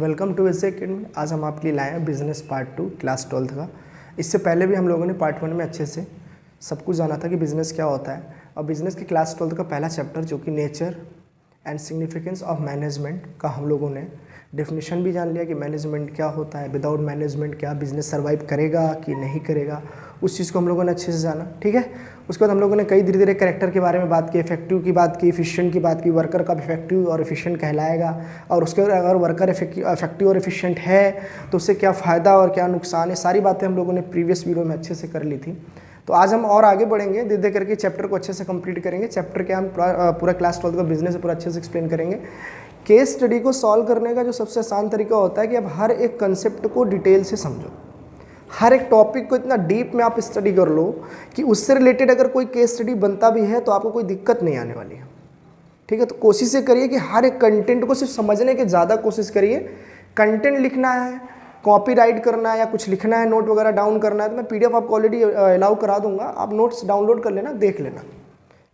Welcome to S academy. आज हम आपके लिए लाए हैं बिजनेस पार्ट 2 क्लास 12 का। इससे पहले भी हम लोगों ने पार्ट 1 में अच्छे से सब कुछ जाना था कि बिज़नेस क्या होता है, और बिज़नेस की क्लास 12 का पहला चैप्टर जो कि nature and significance of management का हम लोगों ने डेफिनेशन भी जान लिया कि मैनेजमेंट क्या होता है, विदाउट मैनेजमेंट क्या बिज़नेस सर्वाइव करेगा कि नहीं करेगा, उस चीज़ को हम लोगों ने अच्छे से जाना। ठीक है, उसके बाद हम लोगों ने कई धीरे धीरे कैरेक्टर के बारे में बात की, इफेक्टिव की बात की, एफिशिएंट की बात की, वर्कर कब इफेक्टिव और एफिशिएंट कहलाएगा, और उसके अगर वर्कर इफेक्टिव और एफिशिएंट है तो उससे क्या फ़ायदा और क्या नुकसान है, सारी बातें हम लोगों ने प्रीवियस वीडियो में अच्छे से कर ली थी। तो आज हम और आगे बढ़ेंगे, धीरे धीरे करके चैप्टर को अच्छे से कंप्लीट करेंगे। चैप्टर के हम पूरा क्लास 12 का बिजनेस पूरा अच्छे से एक्सप्लेन करेंगे। केस स्टडी को सॉल्व करने का जो सबसे आसान तरीका होता है कि आप हर एक कंसेप्ट को डिटेल से समझो, हर एक टॉपिक को इतना डीप में आप स्टडी कर लो कि उससे रिलेटेड अगर कोई केस स्टडी बनता भी है तो आपको कोई दिक्कत नहीं आने वाली है। ठीक है, तो कोशिश ये करिए कि हर एक कंटेंट को सिर्फ समझने की ज़्यादा कोशिश करिए। कंटेंट लिखना है, कॉपी राइट करना है या कुछ लिखना है, नोट वगैरह डाउन करना है तो मैं PDF आपको ऑलरेडी अलाउ करा दूंगा, आप नोट्स डाउनलोड कर लेना, देख लेना।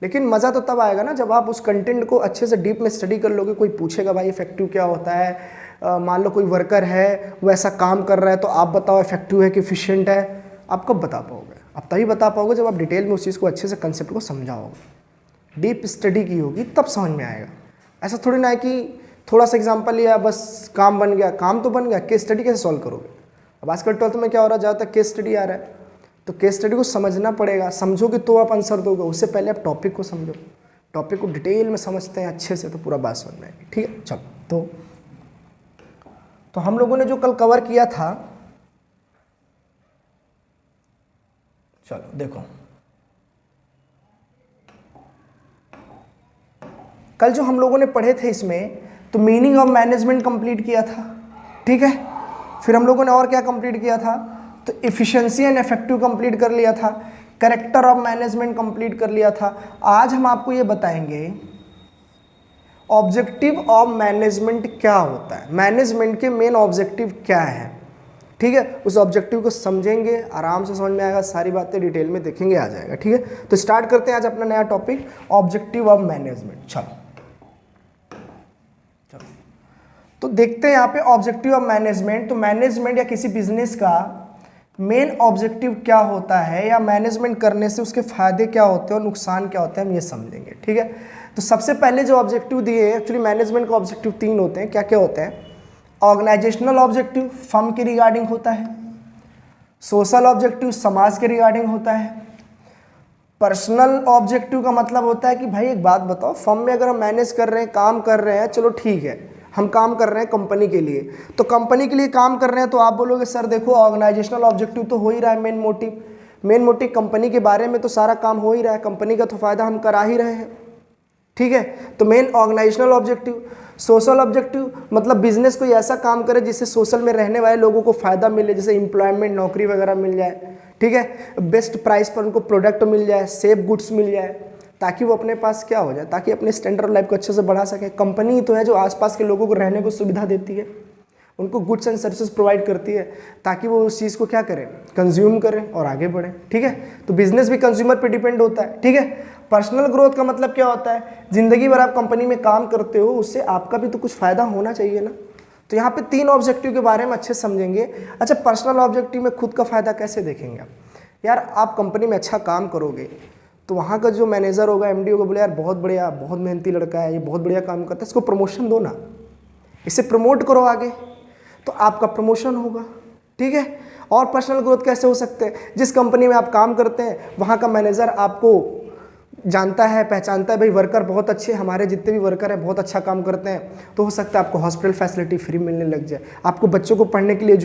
लेकिन मज़ा तो तब आएगा ना जब आप उस कंटेंट को अच्छे से डीप में स्टडी कर लोगे। कोई पूछेगा भाई इफेक्टिव क्या होता है, मान लो कोई वर्कर है वो ऐसा काम कर रहा है तो आप बताओ इफेक्टिव है कि एफिशिएंट है, आप कब बता पाओगे? आप तभी बता पाओगे जब आप डिटेल में उस चीज़ को अच्छे से कंसेप्ट को समझाओगे, डीप स्टडी की होगी तब समझ में आएगा। ऐसा थोड़ी ना है कि थोड़ा सा एग्जाम्पल लिया बस काम बन गया, काम तो बन गया, केस स्टडी कैसे सॉल्व करोगे? अब आजकल 12th में क्या हो रहा है, ज़्यादातर केस स्टडी आ रहा है, तो केस स्टडी को समझना पड़ेगा, समझोगे तो आप आंसर दोगे। उससे पहले आप टॉपिक को समझो, टॉपिक को डिटेल में समझते हैं अच्छे से तो पूरा बात समझ में आएगी। ठीक है, चलो तो हम लोगों ने जो कल कवर किया था, चलो देखो कल जो हम लोगों ने पढ़े थे इसमें तो मीनिंग ऑफ मैनेजमेंट कंप्लीट किया था। ठीक है, फिर हम लोगों ने और क्या कंप्लीट किया था, तो एफिशिएंसी एंड इफेक्टिव कंप्लीट कर लिया था, कैरेक्टर ऑफ मैनेजमेंट कंप्लीट कर लिया था। आज हम आपको ये बताएंगे ऑब्जेक्टिव ऑफ मैनेजमेंट क्या होता है, मैनेजमेंट के मेन ऑब्जेक्टिव क्या है। ठीक है, उस ऑब्जेक्टिव को समझेंगे, आराम से समझ में आएगा, सारी बातें डिटेल में देखेंगे, आ जाएगा। ठीक है, तो स्टार्ट करते हैं आज अपना नया टॉपिक ऑब्जेक्टिव ऑफ मैनेजमेंट। चलो तो देखते हैं यहाँ पे ऑब्जेक्टिव ऑफ मैनेजमेंट। तो मैनेजमेंट या किसी बिजनेस का मेन ऑब्जेक्टिव क्या होता है, या मैनेजमेंट करने से उसके फायदे क्या होते हैं और नुकसान क्या होते हैं, हम ये समझेंगे। ठीक है, तो सबसे पहले जो ऑब्जेक्टिव दिए हैं, एक्चुअली मैनेजमेंट का ऑब्जेक्टिव 3 होते हैं। क्या क्या होते हैं? ऑर्गेनाइजेशनल ऑब्जेक्टिव फर्म के रिगार्डिंग होता है, सोशल ऑब्जेक्टिव समाज के रिगार्डिंग होता है, पर्सनल ऑब्जेक्टिव का मतलब होता है कि भाई एक बात बताओ, फर्म में अगर हम मैनेज कर रहे हैं, काम कर रहे हैं, चलो ठीक है, हम काम कर रहे हैं कंपनी के लिए, तो कंपनी के लिए काम कर रहे हैं तो आप बोलोगे सर देखो ऑर्गेनाइजेशनल ऑब्जेक्टिव तो हो ही रहा है, मेन मोटिव कंपनी के बारे में तो सारा काम हो ही रहा है, कंपनी का तो फायदा हम करा ही रहे हैं। ठीक है, तो main organisational objective. Social objective मतलब बिजनेस कोई ऐसा काम करे जिससे सोशल में रहने वाले लोगों को फायदा मिले, जैसे एम्प्लॉयमेंट, नौकरी वगैरह मिल जाए। ठीक है, बेस्ट प्राइस पर उनको प्रोडक्ट मिल जाए, सेफ गुड्स मिल जाए, ताकि वो अपने पास क्या हो जाए, ताकि अपने स्टैंडर्ड लाइफ को अच्छे से बढ़ा सके। कंपनी तो है जो आसपास के लोगों को रहने को सुविधा देती है, उनको गुड्स एंड सर्विसेज प्रोवाइड करती है, ताकि वो उस चीज़ को क्या करें, कंज्यूम करें और आगे बढ़ें। ठीक है, तो बिजनेस भी कंज्यूमर पे डिपेंड होता है। ठीक है, पर्सनल ग्रोथ का मतलब क्या होता है, जिंदगी भर आप कंपनी में काम करते हो, उससे आपका भी तो कुछ फायदा होना चाहिए ना। तो यहाँ पे 3 ऑब्जेक्टिव के बारे में अच्छे समझेंगे। अच्छा, पर्सनल ऑब्जेक्टिव में खुद का फायदा कैसे देखेंगे आप? यार आप कंपनी में अच्छा काम करोगे तो वहाँ का जो मैनेजर होगा, MD होगा, बोले यार बहुत बढ़िया, बहुत मेहनती लड़का है, ये बहुत बढ़िया काम करता है, इसको प्रमोशन दो ना, इसे प्रमोट करो आगे, तो आपका प्रमोशन होगा। ठीक है, और पर्सनल ग्रोथ कैसे हो सकते हैं? जिस कंपनी में आप काम करते हैं वहाँ का मैनेजर आपको जानता है, पहचानता है, भाई वर्कर बहुत अच्छे, हमारे जितने भी वर्कर हैं बहुत अच्छा काम करते हैं, तो हो सकता है आपको हॉस्पिटल फैसिलिटी फ्री मिलने लग जाए, आपको बच्चों को पढ़ने के लिए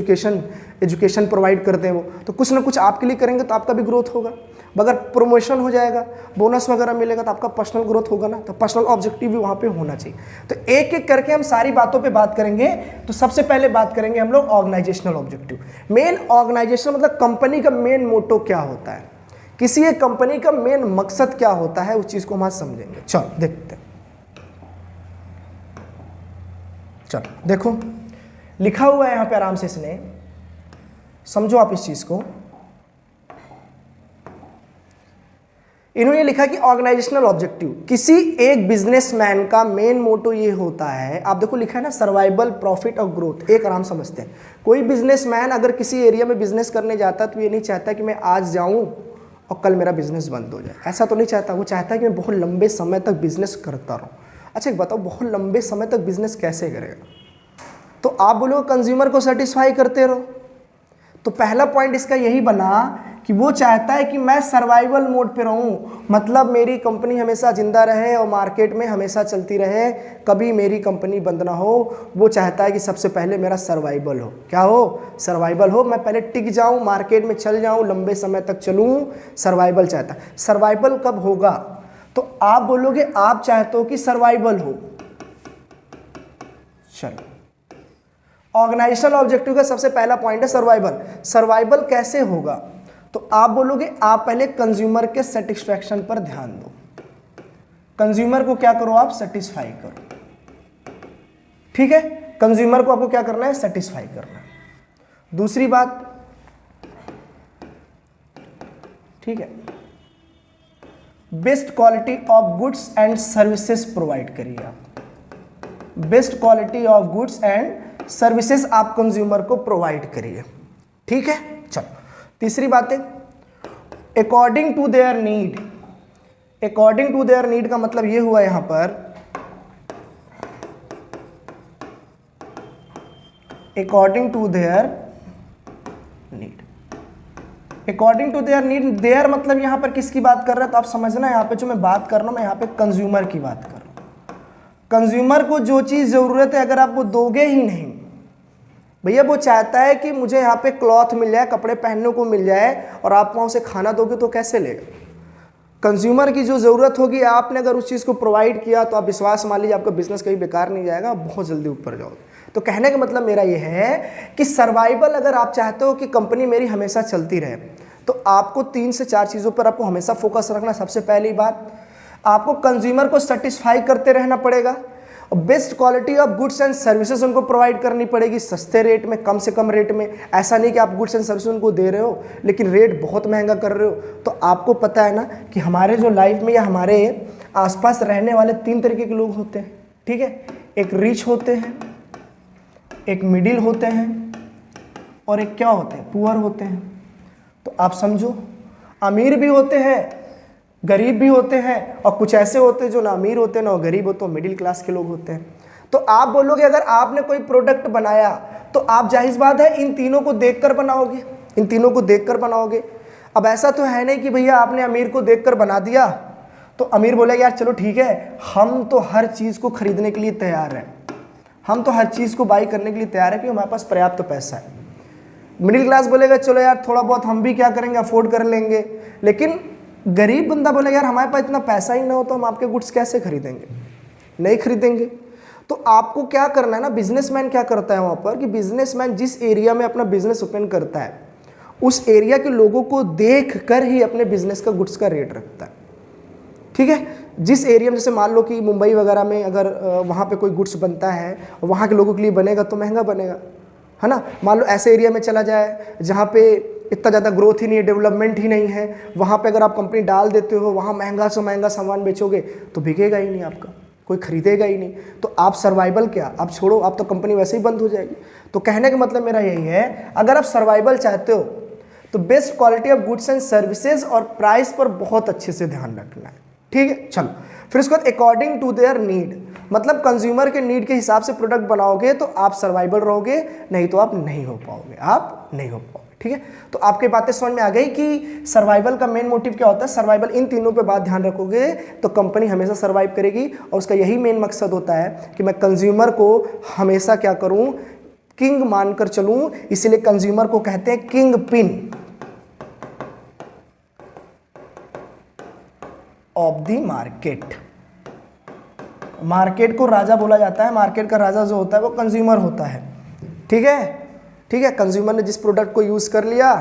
एजुकेशन प्रोवाइड करते हैं वो, तो कुछ ना कुछ आपके लिए करेंगे तो आपका भी ग्रोथ होगा। अगर प्रमोशन हो जाएगा, बोनस वगैरह मिलेगा तो आपका पर्सनल ग्रोथ होगा ना, तो पर्सनल ऑब्जेक्टिव भी वहाँ पे होना चाहिए। तो एक एक करके हम सारी बातों पे बात करेंगे। तो सबसे पहले बात करेंगे हम लोग ऑर्गेनाइजेशनल ऑब्जेक्टिव। मेन ऑर्गेनाइजेशन मतलब कंपनी का मेन मोटो क्या होता है, किसी एक कंपनी का मेन मकसद क्या होता है, उस चीज को हम आज समझेंगे। चलो देखते हैं। चलो देखो लिखा हुआ है यहाँ पे, आराम से इसने समझो आप इस चीज को। इन्होंने लिखा कि ऑर्गेनाइजेशनल ऑब्जेक्टिव, किसी एक बिजनेसमैन का मेन मोटो ये होता है, आप देखो लिखा है ना, सर्वाइवल, प्रॉफिट और ग्रोथ, एक आराम समझते हैं। कोई बिजनेसमैन अगर किसी एरिया में बिजनेस करने जाता है तो ये नहीं चाहता कि मैं आज जाऊं और कल मेरा बिजनेस बंद हो जाए, ऐसा तो नहीं चाहता। वो चाहता है कि मैं बहुत लंबे समय तक बिजनेस करता रहूं। अच्छा एक बताओ, बहुत लंबे समय तक बिजनेस कैसे करेगा? तो आप बोलो कंज्यूमर को सेटिस्फाई करते रहो। तो पहला पॉइंट इसका यही बना कि वो चाहता है कि मैं सर्वाइवल मोड पे रहूं, मतलब मेरी कंपनी हमेशा जिंदा रहे और मार्केट में हमेशा चलती रहे, कभी मेरी कंपनी बंद ना हो। वो चाहता है कि सबसे पहले मेरा सर्वाइवल हो। क्या हो? सर्वाइवल हो, मैं पहले टिक जाऊं, मार्केट में चल जाऊं, लंबे समय तक चलूं, सर्वाइवल चाहता है। सर्वाइवल कब होगा? तो आप बोलोगे आप चाहते हो कि सर्वाइवल हो। चलो, ऑर्गेनाइजेशनल ऑब्जेक्टिव का सबसे पहला पॉइंट है सर्वाइवल। सर्वाइवल कैसे होगा? तो आप बोलोगे आप पहले कंज्यूमर के सेटिस्फैक्शन पर ध्यान दो। कंज्यूमर को क्या करो? आप सेटिस्फाई करो। ठीक है, कंज्यूमर को आपको क्या करना है? सेटिस्फाई करना है। दूसरी बात, ठीक है, best quality of goods and services provide करिए आप। Best quality of goods and services आप कंज्यूमर को प्रोवाइड करिए। ठीक है, चलो तीसरी बात है according to their need. According to their need का मतलब ये हुआ यहां पर, according to their need. According to their need, their मतलब यहां पर किसकी बात कर रहे हैं? तो आप समझना, यहां पे जो मैं बात कर रहा हूं, मैं यहां पे कंज्यूमर की बात कर रहा हूं। कंज्यूमर को जो चीज जरूरत है अगर आप वो दोगे ही नहीं, भैया वो चाहता है कि मुझे यहाँ पे क्लॉथ मिल जाए, कपड़े पहनने को मिल जाए, और आप वहाँ उसे खाना दोगे तो कैसे लेगा? कंज्यूमर की जो ज़रूरत होगी आपने अगर उस चीज़ को प्रोवाइड किया तो आप विश्वास मान लीजिए आपका बिजनेस कहीं बेकार नहीं जाएगा, आप बहुत जल्दी ऊपर जाओगे। तो कहने का मतलब मेरा ये है कि सर्वाइवल अगर आप चाहते हो कि कंपनी मेरी हमेशा चलती रहे, तो आपको 3 से 4 चीज़ों पर आपको हमेशा फोकस रखना। सबसे पहली बात, आपको कंज्यूमर को सेटिस्फाई करते रहना पड़ेगा, और best quality of goods and services उनको प्रोवाइड करनी पड़ेगी, सस्ते रेट में, कम से कम रेट में। ऐसा नहीं कि आप गुड्स एंड सर्विसेज उनको दे रहे हो लेकिन रेट बहुत महंगा कर रहे हो। तो आपको पता है ना कि हमारे जो लाइफ में या हमारे आसपास रहने वाले 3 तरीके के लोग होते हैं। ठीक है, एक रिच होते हैं, एक मिडिल होते हैं, और एक क्या होते हैं? पुअर होते हैं। तो आप समझो, अमीर भी होते हैं, गरीब भी होते हैं, और कुछ ऐसे होते हैं जो ना अमीर होते हैं ना गरीब होते हैं, मिडिल क्लास के लोग होते हैं। तो आप बोलोगे अगर आपने कोई प्रोडक्ट बनाया तो आप जाहिर बात है इन तीनों को देखकर बनाओगे, इन तीनों को देखकर बनाओगे। अब ऐसा तो है नहीं कि भैया आपने अमीर को देखकर बना दिया तो अमीर बोलेगा यार चलो ठीक है, हम तो हर चीज़ को खरीदने के लिए तैयार हैं, हम तो हर चीज़ को बाई करने के लिए तैयार है क्योंकि हमारे पास पर्याप्त पैसा है। मिडिल क्लास बोलेगा चलो यार थोड़ा बहुत हम भी क्या करेंगे, अफोर्ड कर लेंगे। लेकिन गरीब बंदा बोले यार हमारे पास इतना पैसा ही ना हो तो हम आपके गुड्स कैसे खरीदेंगे? नहीं खरीदेंगे। तो आपको क्या करना है ना, बिजनेसमैन क्या करता है वहाँ पर कि बिजनेसमैन जिस एरिया में अपना बिजनेस ओपन करता है उस एरिया के लोगों को देख कर ही अपने बिजनेस का गुड्स का रेट रखता है। ठीक है, जिस एरिया में जैसे मान लो कि मुंबई वगैरह में अगर वहाँ पे कोई गुड्स बनता है और वहाँ के लोगों के लिए बनेगा तो महंगा बनेगा, है ना। मान लो ऐसे एरिया में चला जाए जहाँ पे इतना ज़्यादा ग्रोथ ही नहीं है, डेवलपमेंट ही नहीं है, वहाँ पे अगर आप कंपनी डाल देते हो, वहाँ महंगा से महंगा सामान बेचोगे तो बिकेगा ही नहीं, आपका कोई खरीदेगा ही नहीं। तो आप सर्वाइवल क्या, आप छोड़ो, आप तो कंपनी वैसे ही बंद हो जाएगी। तो कहने का मतलब मेरा यही है, अगर आप सर्वाइवल चाहते हो तो best quality of goods and services और प्राइस पर बहुत अच्छे से ध्यान रखना है। ठीक है, चलो फिर उसके बाद अकॉर्डिंग टू देयर नीड, मतलब कंज्यूमर के नीड के हिसाब से प्रोडक्ट बनाओगे तो आप सर्वाइवल रहोगे, नहीं तो आप नहीं हो पाओगे, आप नहीं हो पाओगे। ठीक है, तो आपकी बातें समझ में आ गई कि सर्वाइवल का मेन मोटिव क्या होता है। सर्वाइवल, इन तीनों पे बात ध्यान रखोगे तो कंपनी हमेशा सर्वाइव करेगी, और उसका यही मेन मकसद होता है कि मैं कंज्यूमर को हमेशा क्या करूं, किंग मानकर चलूं। इसीलिए कंज्यूमर को कहते हैं king pin of the market. Market को राजा बोला जाता है, मार्केट का राजा जो होता है वो कंज्यूमर होता है। ठीक है, ठीक है, कंज्यूमर ने जिस प्रोडक्ट को यूज़ कर लिया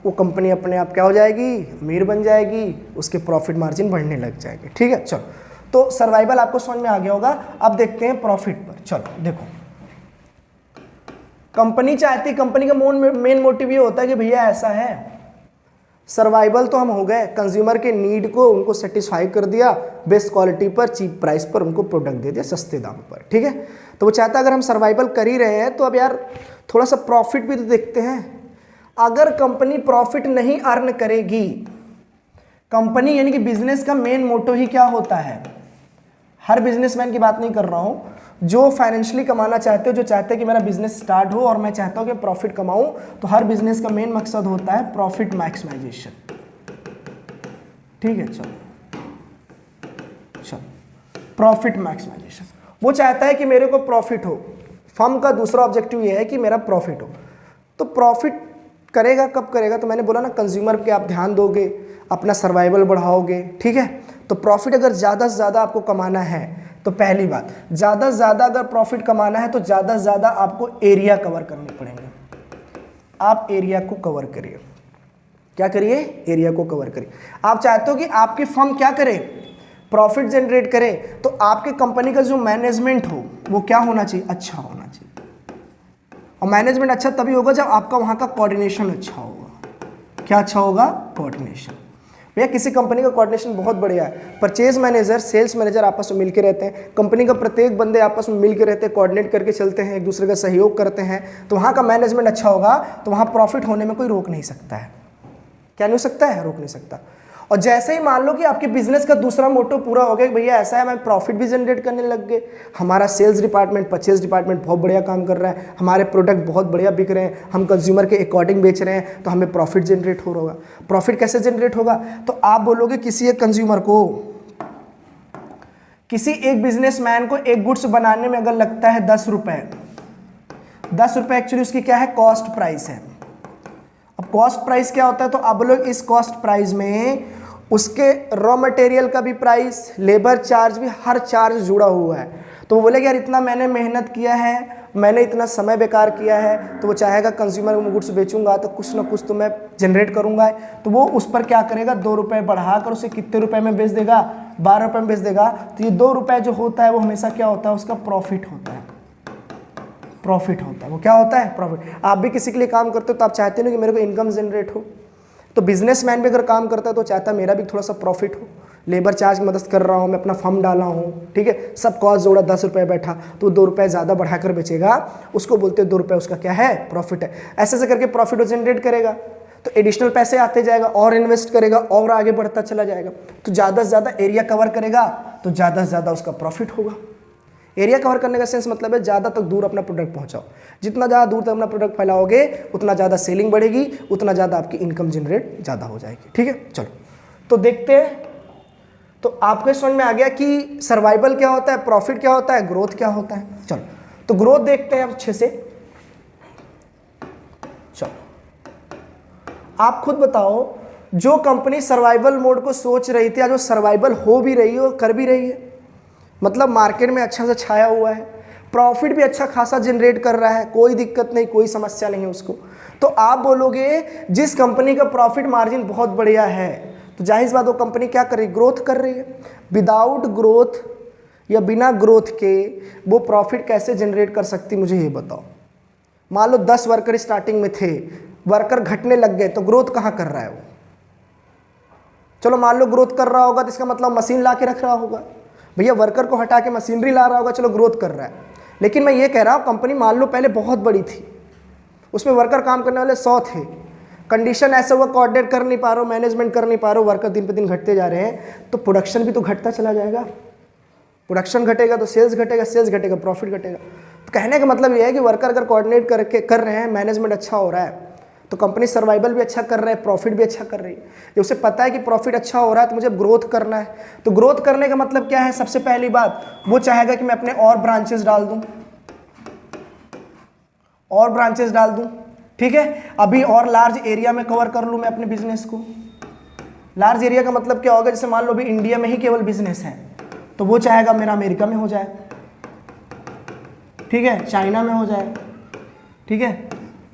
वो कंपनी अपने आप क्या हो जाएगी, अमीर बन जाएगी, उसके प्रॉफिट मार्जिन बढ़ने लग जाएंगे। ठीक है, चलो तो सर्वाइवल आपको समझ में आ गया होगा। अब देखते हैं प्रॉफिट पर। चलो देखो, कंपनी चाहती, कंपनी का मेन मोटिव ये होता है कि भैया ऐसा है सर्वाइवल तो हम हो गए, कंज्यूमर के नीड को उनको सेटिस्फाई कर दिया, बेस्ट क्वालिटी पर चीप प्राइस पर उनको प्रोडक्ट दे दिया सस्ते दाम पर, ठीक है। तो वो चाहता है अगर हम सर्वाइवल कर ही रहे हैं तो अब यार थोड़ा सा प्रॉफिट भी तो देखते हैं। अगर कंपनी प्रॉफिट नहीं अर्न करेगी, कंपनी यानी कि बिजनेस का मेन मोटो ही क्या होता है, हर बिजनेसमैन की बात नहीं कर रहा हूं, जो फाइनेंशियली कमाना चाहते हो, जो चाहते हैं कि मेरा बिजनेस स्टार्ट हो और मैं चाहता हूं कि प्रॉफिट कमाऊं, तो हर बिजनेस का मेन मकसद होता है प्रॉफिट मैक्सिमाइजेशन, ठीक है। चलो प्रॉफिट मैक्सिमाइजेशन, वो चाहता है कि मेरे को प्रॉफिट हो। फर्म का दूसरा ऑब्जेक्टिव ये है कि मेरा प्रॉफिट हो। तो प्रॉफिट करेगा कब करेगा, तो मैंने बोला ना, कंज्यूमर पे आप ध्यान दोगे, अपना सर्वाइवल बढ़ाओगे, ठीक है। तो प्रॉफिट अगर ज़्यादा से ज़्यादा आपको कमाना है तो पहली बात, ज़्यादा से ज़्यादा अगर प्रॉफिट कमाना है तो ज़्यादा से ज़्यादा आपको एरिया कवर करने पड़ेंगे। आप एरिया को कवर करिए, क्या करिए, एरिया को कवर करिए। आप चाहते हो कि आपकी फर्म क्या करे, प्रॉफिट जनरेट करे, तो आपके कंपनी का जो मैनेजमेंट हो वो क्या होना चाहिए, अच्छा होना चाहिए। और मैनेजमेंट अच्छा तभी होगा जब आपका वहाँ का कोऑर्डिनेशन अच्छा होगा। क्या अच्छा होगा, कोऑर्डिनेशन। भैया किसी कंपनी का कोऑर्डिनेशन बहुत बढ़िया है, परचेज मैनेजर, सेल्स मैनेजर आपस में मिलकर रहते हैं, कंपनी का प्रत्येक बंदे आपस में मिलकर रहते हैं, कोऑर्डिनेट करके चलते हैं, एक दूसरे का सहयोग करते हैं, तो वहाँ का मैनेजमेंट अच्छा होगा, तो वहाँ प्रॉफिट होने में कोई रोक नहीं सकता है। क्या नहीं हो सकता है, रोक नहीं सकता। और जैसे ही मान लो कि आपके बिजनेस का दूसरा मोटो पूरा हो गया, भैया ऐसा है, मैं प्रॉफिट भी जनरेट करने लग गए, हमारा सेल्स डिपार्टमेंट, परचेज डिपार्टमेंट बहुत बढ़िया काम कर रहा है, हमारे प्रोडक्ट बहुत बढ़िया बिक रहे हैं, हम कंज्यूमर के अकॉर्डिंग बेच रहे हैं, तो हमें प्रॉफिट जनरेट हो रहा होगा। प्रॉफिट कैसे जनरेट होगा, तो आप बोलोगे किसी एक कंज्यूमर को, किसी एक बिजनेसमैन को एक गुड्स बनाने में अगर लगता है 10 रुपए, 10 रुपए एक्चुअली उसकी क्या है, कॉस्ट प्राइस है। अब कॉस्ट प्राइस क्या होता है, तो आप लोग इस कॉस्ट प्राइस में उसके रॉ मटेरियल का भी प्राइस, लेबर चार्ज भी, हर चार्ज जुड़ा हुआ है। तो वो बोलेगा यार इतना मैंने मेहनत किया है, मैंने इतना समय बेकार किया है, तो वो चाहेगा कंज्यूमर को गुड्स बेचूंगा तो कुछ ना कुछ तो मैं जनरेट करूंगा, तो वो उस पर क्या करेगा, 2 रुपये बढ़ाकर उसे कितने रुपए में बेच देगा, 12 रुपये में बेच देगा। तो ये 2 रुपये जो होता है वो हमेशा क्या होता है, उसका प्रॉफिट होता है, प्रॉफिट होता है। वो क्या होता है, प्रॉफिट। आप भी किसी के लिए काम करते हो तो आप चाहते हो कि मेरे को इनकम जनरेट हो, तो बिजनेसमैन भी अगर काम करता है तो चाहता है मेरा भी थोड़ा सा प्रॉफिट हो, लेबर चार्ज की मदद कर रहा हूँ, मैं अपना फर्म डाला हूँ, ठीक है, सब कॉस्ट जोड़ा, 10 रुपये बैठा, तो 2 रुपये ज़्यादा बढ़ाकर बेचेगा, उसको बोलते हैं 2 रुपये उसका क्या है, प्रॉफिट है। ऐसे ऐसे करके प्रॉफिट वो जनरेट करेगा, तो एडिशनल पैसे आते जाएगा, और इन्वेस्ट करेगा, और आगे बढ़ता चला जाएगा। तो ज़्यादा से ज़्यादा एरिया कवर करेगा तो ज़्यादा से ज़्यादा उसका प्रॉफिट होगा। एरिया कवर करने का सेंस मतलब है ज़्यादा तक दूर अपना प्रोडक्ट पहुंचाओ, जितना ज़्यादा दूर तक अपना प्रोडक्ट फैलाओगे उतना ज़्यादा सेलिंग बढ़ेगी, उतना ज़्यादा आपकी इनकम जनरेट ज़्यादा हो जाएगी, ठीक है। चलो तो देखते हैं, तो आपको समझ में आ गया कि सर्वाइवल क्या होता है, प्रॉफिट क्या होता है, ग्रोथ क्या होता है। चलो तो ग्रोथ देखते हैं अब अच्छे से। चलो आप खुद बताओ, जो कंपनी सर्वाइवल मोड को सोच रही थी, जो सर्वाइवल हो भी रही है और कर भी रही है, मतलब मार्केट में अच्छा से छाया हुआ है, प्रॉफिट भी अच्छा खासा जनरेट कर रहा है, कोई दिक्कत नहीं, कोई समस्या नहीं है उसको, तो आप बोलोगे जिस कंपनी का प्रॉफिट मार्जिन बहुत बढ़िया है, तो जाहिर सी बात वो कंपनी क्या कर रही है, ग्रोथ कर रही है। विदाउट ग्रोथ या बिना ग्रोथ के वो प्रॉफिट कैसे जनरेट कर सकती, मुझे ये बताओ। मान लो 10 वर्कर स्टार्टिंग में थे, वर्कर घटने लग गए, तो ग्रोथ कहाँ कर रहा है वो। चलो मान लो ग्रोथ कर रहा होगा तो इसका मतलब मशीन ला के रख रहा होगा, भैया वर्कर को हटा के मशीनरी ला रहा होगा, चलो ग्रोथ कर रहा है। लेकिन मैं ये कह रहा हूँ कंपनी मान लो पहले बहुत बड़ी थी, उसमें वर्कर काम करने वाले 100 थे, कंडीशन ऐसा हुआ कोऑर्डिनेट कर नहीं पा रहे हो, मैनेजमेंट कर नहीं पा रहे हो, वर्कर दिन पे दिन घटते जा रहे हैं, तो प्रोडक्शन भी तो घटता चला जाएगा, प्रोडक्शन घटेगा तो सेल्स घटेगा, सेल्स घटेगा प्रॉफिट घटेगा। तो कहने का मतलब ये है कि वर्कर अगर कोऑर्डिनेट करके कर रहे हैं, मैनेजमेंट अच्छा हो रहा है, तो कंपनी सर्वाइवल भी अच्छा कर रहा है, प्रॉफिट भी अच्छा कर रही है। जब उसे पता है कि प्रॉफिट अच्छा हो रहा है तो मुझे ग्रोथ करना है, तो ग्रोथ करने का मतलब क्या है, सबसे पहली बात वो चाहेगा कि मैं अपने और ब्रांचेस डाल दूं, और ब्रांचेस डाल दूं, ठीक है, अभी और लार्ज एरिया में कवर कर लूं मैं अपने बिजनेस को। लार्ज एरिया का मतलब क्या होगा, जैसे मान लो अभी इंडिया में ही केवल बिजनेस है, तो वो चाहेगा मेरा अमेरिका में हो जाए, ठीक है, चाइना में हो जाए, ठीक है,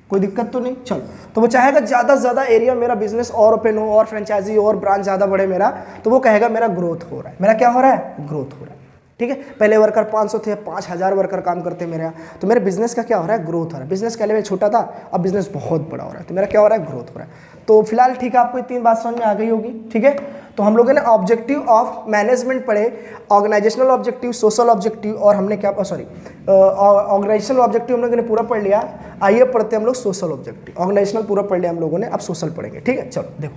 कोई दिक्कत तो नहीं। चलो तो वो चाहेगा ज़्यादा से ज़्यादा एरिया मेरा बिजनेस और ओपन हो, और फ्रेंचाइजी और ब्रांच ज़्यादा बढ़े मेरा, तो वो कहेगा मेरा ग्रोथ हो रहा है, मेरा क्या हो रहा है, ग्रोथ हो रहा है, ठीक है, पहले वर्कर 500 थे, 5000 वर्कर काम करते हैं मेरे यहाँ। तो मेरे बिजनेस का क्या हो रहा है, ग्रोथ हो रहा है। बिजनेस का लेवल छोटा था, अब बिजनेस बहुत बड़ा हो रहा है, तो मेरा क्या हो रहा है, ग्रोथ हो रहा है। तो फिलहाल ठीक है, आपको ये 3 बात समझ में आ गई होगी। ठीक है, तो हम लोगों ने ऑब्जेक्टिव ऑफ मैनेजमेंट पढ़े, ऑर्गेनाइजेशनल ऑब्जेक्टिव, सोशल ऑब्जेक्टिव, और हमने क्या ऑर्गेनाइजेशनल ऑब्जेक्टिव हम लोगों ने पूरा पढ़ लिया। आइए पढ़ते हैं हम लोग सोशल ऑब्जेक्टिव। ऑर्गेनाइजेशनल पूरा पढ़ लिया हम लोगों ने, अब सोशल पढ़ेंगे। ठीक है, चलो देखो,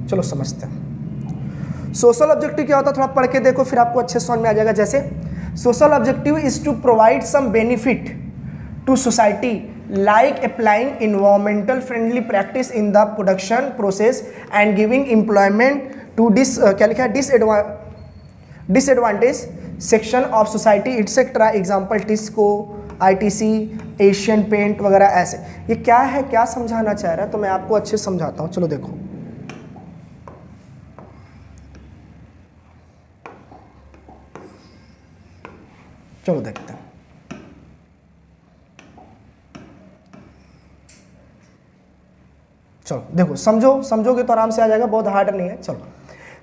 चलो समझते हैं सोशल ऑब्जेक्टिव क्या होता है। थोड़ा पढ़ के देखो, फिर आपको अच्छे समझ में आ जाएगा। जैसे social objective is to provide some benefit to society like applying environmental friendly practice in the production process and giving employment to क्या लिखा है, disadvantage section of society etcetera. Example TISCO, ITC, Asian Paint वगैरह। ऐसे ये क्या है, क्या समझाना चाह रहा है, तो मैं आपको अच्छे से समझाता हूँ। चलो देखो, चलो देखते हैं। चलो देखो, समझोगे तो आराम से आ जाएगा, बहुत हार्ड नहीं है। चलो,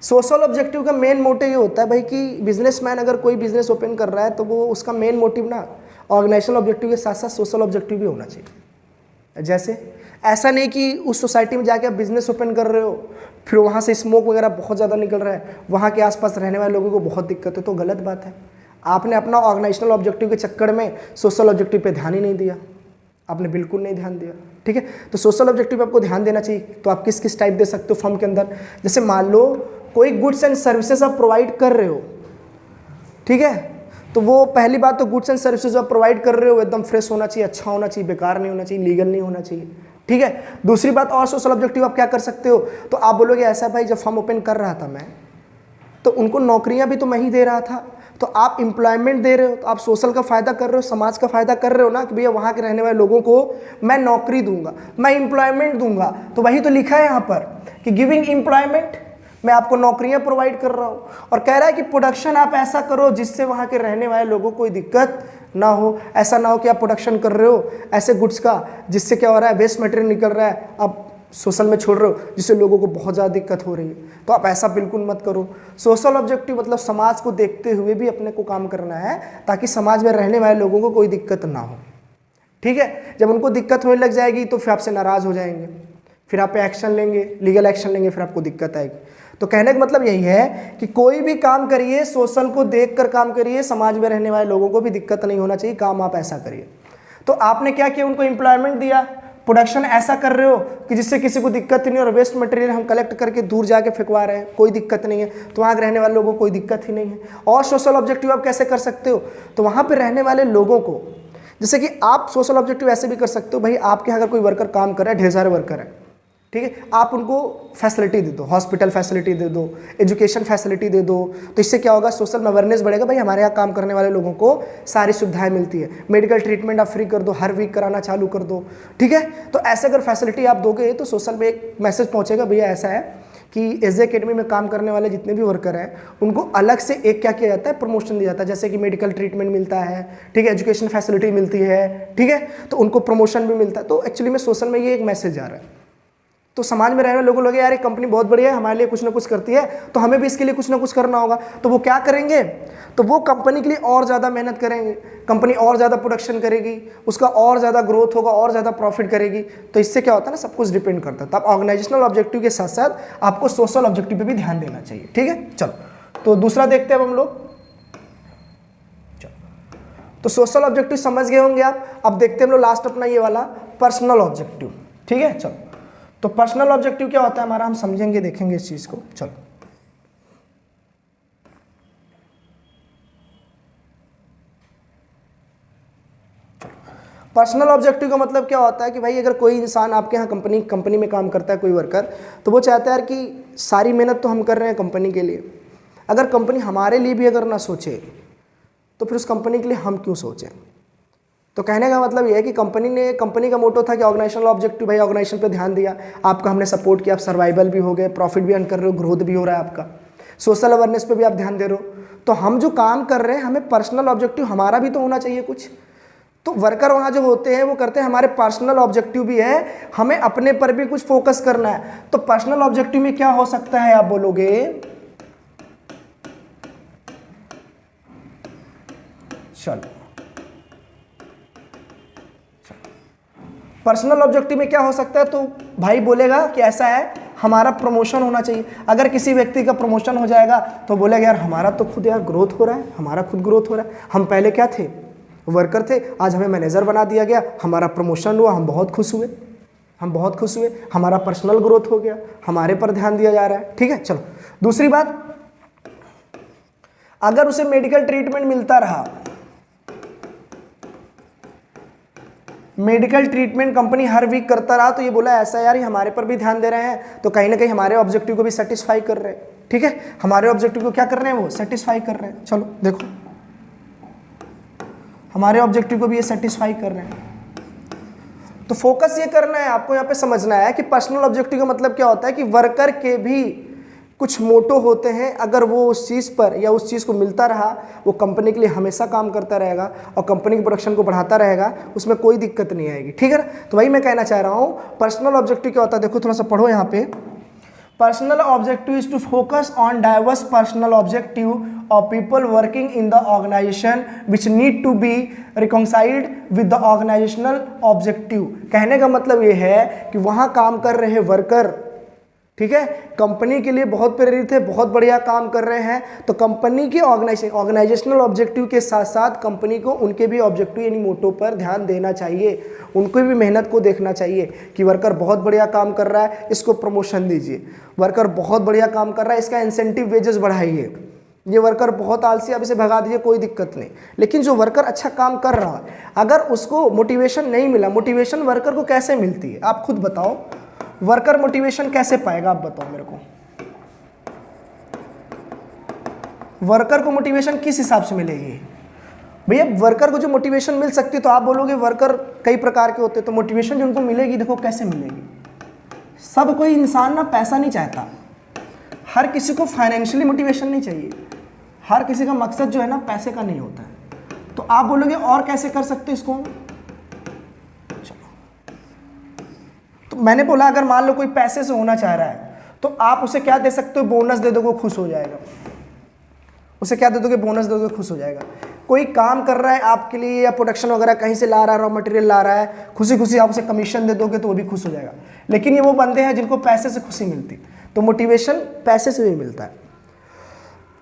सोशल ऑब्जेक्टिव का मेन मोटिव ये होता है भाई कि बिजनेसमैन अगर कोई बिजनेस ओपन कर रहा है तो वो उसका मेन मोटिव ना ऑर्गेनाइजेशनल ऑब्जेक्टिव के साथ साथ सोशल ऑब्जेक्टिव भी होना चाहिए। जैसे ऐसा नहीं कि उस सोसाइटी में जाके आप बिजनेस ओपन कर रहे हो, फिर वहाँ से स्मोक वगैरह बहुत ज़्यादा निकल रहा है, वहाँ के आसपास रहने वाले लोगों को बहुत दिक्कत है, तो गलत बात है। आपने अपना ऑर्गेनाइजेशनल ऑब्जेक्टिव के चक्कर में सोशल ऑब्जेक्टिव पे ध्यान ही नहीं दिया, आपने बिल्कुल नहीं ध्यान दिया। ठीक है, तो सोशल ऑब्जेक्टिव पे आपको ध्यान देना चाहिए। तो आप किस किस टाइप दे सकते हो फर्म के अंदर, जैसे मान लो कोई गुड्स एंड सर्विसेज आप प्रोवाइड कर रहे हो, ठीक है, तो वो पहली बात तो गुड्स एंड सर्विसेज आप प्रोवाइड कर रहे हो एकदम फ्रेश होना चाहिए, अच्छा होना चाहिए, बेकार नहीं होना चाहिए, लीगल नहीं होना चाहिए। ठीक है, दूसरी बात और सोशल ऑब्जेक्टिव आप क्या कर सकते हो, तो आप बोलोगे ऐसा भाई जब फर्म ओपन कर रहा था मैं, तो उनको नौकरियां भी तो मैं ही दे रहा था, तो आप एम्प्लॉयमेंट दे रहे हो, तो आप सोशल का फायदा कर रहे हो, समाज का फायदा कर रहे हो ना, कि भैया वहाँ के रहने वाले लोगों को मैं नौकरी दूंगा, मैं एम्प्लॉयमेंट दूंगा। तो वही तो लिखा है यहाँ पर कि गिविंग एम्प्लॉयमेंट, मैं आपको नौकरियां प्रोवाइड कर रहा हूँ। और कह रहा है कि प्रोडक्शन आप ऐसा करो जिससे वहाँ के रहने वाले लोगों को कोई दिक्कत ना हो। ऐसा ना हो कि आप प्रोडक्शन कर रहे हो ऐसे गुड्स का जिससे क्या हो रहा है, वेस्ट मटेरियल निकल रहा है, आप सोशल में छोड़ रहे हो जिससे लोगों को बहुत ज़्यादा दिक्कत हो रही है, तो आप ऐसा बिल्कुल मत करो। सोशल ऑब्जेक्टिव मतलब समाज को देखते हुए भी अपने को काम करना है ताकि समाज में रहने वाले लोगों को कोई दिक्कत ना हो। ठीक है, जब उनको दिक्कत होने लग जाएगी तो फिर आपसे नाराज़ हो जाएंगे, फिर आप पे एक्शन लेंगे, लीगल एक्शन लेंगे, फिर आपको दिक्कत आएगी। तो कहने का मतलब यही है कि कोई भी काम करिए सोशल को देखकर काम करिए, समाज में रहने वाले लोगों को भी दिक्कत नहीं होना चाहिए, काम आप ऐसा करिए। तो आपने क्या किया, उनको एम्प्लॉयमेंट दिया, प्रोडक्शन ऐसा कर रहे हो कि जिससे किसी को दिक्कत नहीं, और वेस्ट मटेरियल हम कलेक्ट करके दूर जाके फेंकवा रहे हैं, कोई दिक्कत नहीं है, तो वहाँ रहने वाले लोगों को कोई दिक्कत ही नहीं है। और सोशल ऑब्जेक्टिव आप कैसे कर सकते हो, तो वहाँ पर रहने वाले लोगों को, जैसे कि आप सोशल ऑब्जेक्टिव ऐसे भी कर सकते हो, भाई आपके अगर कोई वर्कर काम कर रहा है, ढेर सारे वर्कर है, ठीक है, आप उनको फैसिलिटी दे दो, हॉस्पिटल फैसिलिटी दे दो, एजुकेशन फैसिलिटी दे दो, तो इससे क्या होगा, सोशल अवेयरनेस बढ़ेगा, भाई हमारे यहाँ काम करने वाले लोगों को सारी सुविधाएं मिलती है, मेडिकल ट्रीटमेंट आप फ्री कर दो, हर वीक कराना चालू कर दो। ठीक है, तो ऐसे अगर फैसिलिटी आप दोगे तो सोशल में एक मैसेज पहुँचेगा, भैया ऐसा है कि एज एकेडमी में काम करने वाले जितने भी वर्कर हैं उनको अलग से एक क्या किया जाता है, प्रमोशन दिया जाता है, जैसे कि मेडिकल ट्रीटमेंट मिलता है, ठीक है, एजुकेशन फैसिलिटी मिलती है, ठीक है, तो उनको प्रमोशन भी मिलता है। तो एक्चुअली में सोशल में ये एक मैसेज आ रहा है, तो समाज में रहने वाले लोगों लगे यार ये कंपनी बहुत बढ़िया है, हमारे लिए कुछ ना कुछ करती है, तो हमें भी इसके लिए कुछ ना कुछ करना होगा। तो वो क्या करेंगे, तो वो कंपनी के लिए और ज़्यादा मेहनत करेंगे, कंपनी और ज़्यादा प्रोडक्शन करेगी, उसका और ज़्यादा ग्रोथ होगा, और ज़्यादा प्रॉफिट करेगी। तो इससे क्या होता है ना, सब कुछ डिपेंड करता है। तो आप ऑर्गेनाइजेशनल ऑब्जेक्टिव के साथ साथ आपको सोशल ऑब्जेक्टिव पर भी ध्यान देना चाहिए। ठीक है, चलो तो दूसरा देखते हैं अब हम लोग। तो सोशल ऑब्जेक्टिव समझ गए होंगे आप। अब देखते हैं हम लोग लास्ट अपना ये वाला पर्सनल ऑब्जेक्टिव। ठीक है, चलो तो पर्सनल ऑब्जेक्टिव क्या होता है हमारा, हम समझेंगे, देखेंगे इस चीज को। चलो पर्सनल ऑब्जेक्टिव का मतलब क्या होता है कि भाई अगर कोई इंसान आपके यहाँ कंपनी में काम करता है, कोई वर्कर, तो वो चाहता है यार कि सारी मेहनत तो हम कर रहे हैं कंपनी के लिए, अगर कंपनी हमारे लिए भी अगर ना सोचे तो फिर उस कंपनी के लिए हम क्यों सोचें। तो कहने का मतलब ये है कि कंपनी का मोटो था कि ऑर्गेनाइजेशनल ऑब्जेक्टिव, भाई ऑर्गेनाइजेशन पे ध्यान दिया, आपका हमने सपोर्ट किया, आप सर्वाइवल भी हो गए, प्रॉफिट भी अर्न कर रहे हो, ग्रोथ भी हो रहा है आपका, सोशल अवेयरनेस पे भी आप ध्यान दे रहे हो। तो हम जो काम कर रहे हैं हमें पर्सनल ऑब्जेक्टिव हमारा भी तो होना चाहिए कुछ, तो वर्कर वहाँ जो होते हैं वो करते हैं, हमारे पर्सनल ऑब्जेक्टिव भी है, हमें अपने पर भी कुछ फोकस करना है। तो पर्सनल ऑब्जेक्टिव में क्या हो सकता है, आप बोलोगे चलो पर्सनल ऑब्जेक्टिव में क्या हो सकता है, तो भाई बोलेगा कि ऐसा है हमारा प्रमोशन होना चाहिए। अगर किसी व्यक्ति का प्रमोशन हो जाएगा तो बोलेगा यार हमारा तो खुद यार ग्रोथ हो रहा है, हमारा खुद ग्रोथ हो रहा है, हम पहले क्या थे, वर्कर थे, आज हमें मैनेजर बना दिया गया, हमारा प्रमोशन हुआ, हम बहुत खुश हुए, हम बहुत खुश हुए, हमारा पर्सनल ग्रोथ हो गया, हमारे पर ध्यान दिया जा रहा है। ठीक है, चलो दूसरी बात, अगर उसे मेडिकल ट्रीटमेंट मिलता रहा, मेडिकल ट्रीटमेंट कंपनी हर वीक करता रहा, तो ये बोला ऐसा यार ये हमारे पर भी ध्यान दे रहे हैं, तो कहीं ना कहीं हमारे ऑब्जेक्टिव को भी सेटिस्फाई कर रहे हैं। ठीक है, हमारे ऑब्जेक्टिव को क्या कर रहे हैं, वो सेटिस्फाई कर रहे हैं। चलो देखो, हमारे ऑब्जेक्टिव को भी ये सेटिस्फाई कर रहे हैं। तो फोकस ये करना है, आपको यहाँ पे समझना है कि पर्सनल ऑब्जेक्टिव का मतलब क्या होता है कि वर्कर के भी कुछ मोटो होते हैं, अगर वो उस चीज़ पर या उस चीज़ को मिलता रहा, वो कंपनी के लिए हमेशा काम करता रहेगा और कंपनी के प्रोडक्शन को बढ़ाता रहेगा, उसमें कोई दिक्कत नहीं आएगी। ठीक है ना, तो वही मैं कहना चाह रहा हूँ। पर्सनल ऑब्जेक्टिव क्या होता है, देखो थोड़ा सा पढ़ो यहाँ पे। Personal objective is to focus on diverse personal objective of people working in the organization which need to be reconciled with the organizational objective. कहने का मतलब ये है कि वहाँ काम कर रहे वर्कर, ठीक है, कंपनी के लिए बहुत प्रेरित है, बहुत बढ़िया काम कर रहे हैं, तो कंपनी के ऑर्गेनाइजेशनल ऑब्जेक्टिव के साथ साथ कंपनी को उनके भी ऑब्जेक्टिव यानी मोटो पर ध्यान देना चाहिए, उनको भी मेहनत को देखना चाहिए कि वर्कर बहुत बढ़िया काम कर रहा है, इसको प्रमोशन दीजिए, वर्कर बहुत बढ़िया काम कर रहा है, इसका इंसेंटिव वेजेस बढ़ाइए, ये वर्कर बहुत आलसी, अब इसे भगा दीजिए, कोई दिक्कत नहीं। लेकिन जो वर्कर अच्छा काम कर रहा है, अगर उसको मोटिवेशन नहीं मिला, मोटिवेशन वर्कर को कैसे मिलती है, आप खुद बताओ, वर्कर मोटिवेशन कैसे पाएगा, आप बताओ मेरे को, वर्कर को मोटिवेशन किस हिसाब से मिलेगी? भैया वर्कर को जो मोटिवेशन मिल सकती है, तो आप बोलोगे वर्कर कई प्रकार के होते हैं, तो मोटिवेशन जो उनको मिलेगी, देखो कैसे मिलेगी। सब कोई इंसान ना पैसा नहीं चाहता, हर किसी को फाइनेंशियली मोटिवेशन नहीं चाहिए, हर किसी का मकसद जो है ना पैसे का नहीं होता है। तो आप बोलोगे और कैसे कर सकते इसको, तो मैंने बोला अगर मान लो कोई पैसे से होना चाह रहा है, तो आप उसे क्या दे सकते हो, बोनस दे दोगे, खुश हो जाएगा। उसे क्या दे दोगे, बोनस दे दोगे, खुश हो जाएगा। कोई काम कर रहा है आपके लिए या प्रोडक्शन वगैरह कहीं से ला रहा है, रॉ मटेरियल ला रहा है, खुशी खुशी आप उसे कमीशन दे दोगे तो वो भी खुश हो जाएगा। लेकिन ये वो बंदे हैं जिनको पैसे से खुशी मिलती, तो मोटिवेशन पैसे से भी मिलता है।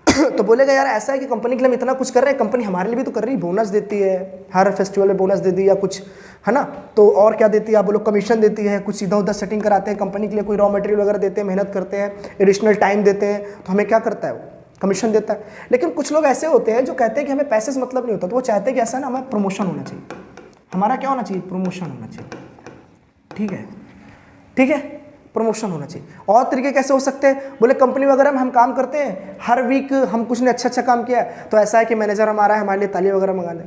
तो बोलेगा यार ऐसा है कि कंपनी के लिए हम इतना कुछ कर रहे हैं, कंपनी हमारे लिए भी तो कर रही है, बोनस देती है, हर फेस्टिवल में बोनस दे दी या कुछ, है ना, तो और क्या देती है, आप बोलो कमीशन देती है, कुछ इधर उधर सेटिंग कराते हैं कंपनी के लिए, कोई रॉ मटेरियल वगैरह देते हैं, मेहनत करते हैं, एडिशनल टाइम देते हैं, तो हमें क्या करता है, वो कमीशन देता है। लेकिन कुछ लोग ऐसे होते हैं जो कहते हैं कि हमें पैसे से मतलब नहीं होता, तो वो चाहते हैं कि ऐसा ना हमें प्रमोशन होना चाहिए, हमारा क्या होना चाहिए, प्रमोशन होना चाहिए। ठीक है, ठीक है, प्रमोशन होना चाहिए। और तरीके कैसे हो सकते हैं, बोले कंपनी वगैरह में हम काम करते हैं, हर वीक हम कुछ ने अच्छा काम किया है, तो ऐसा है कि मैनेजर हमारा है, हमारे लिए ताली वगैरह मंगा दे,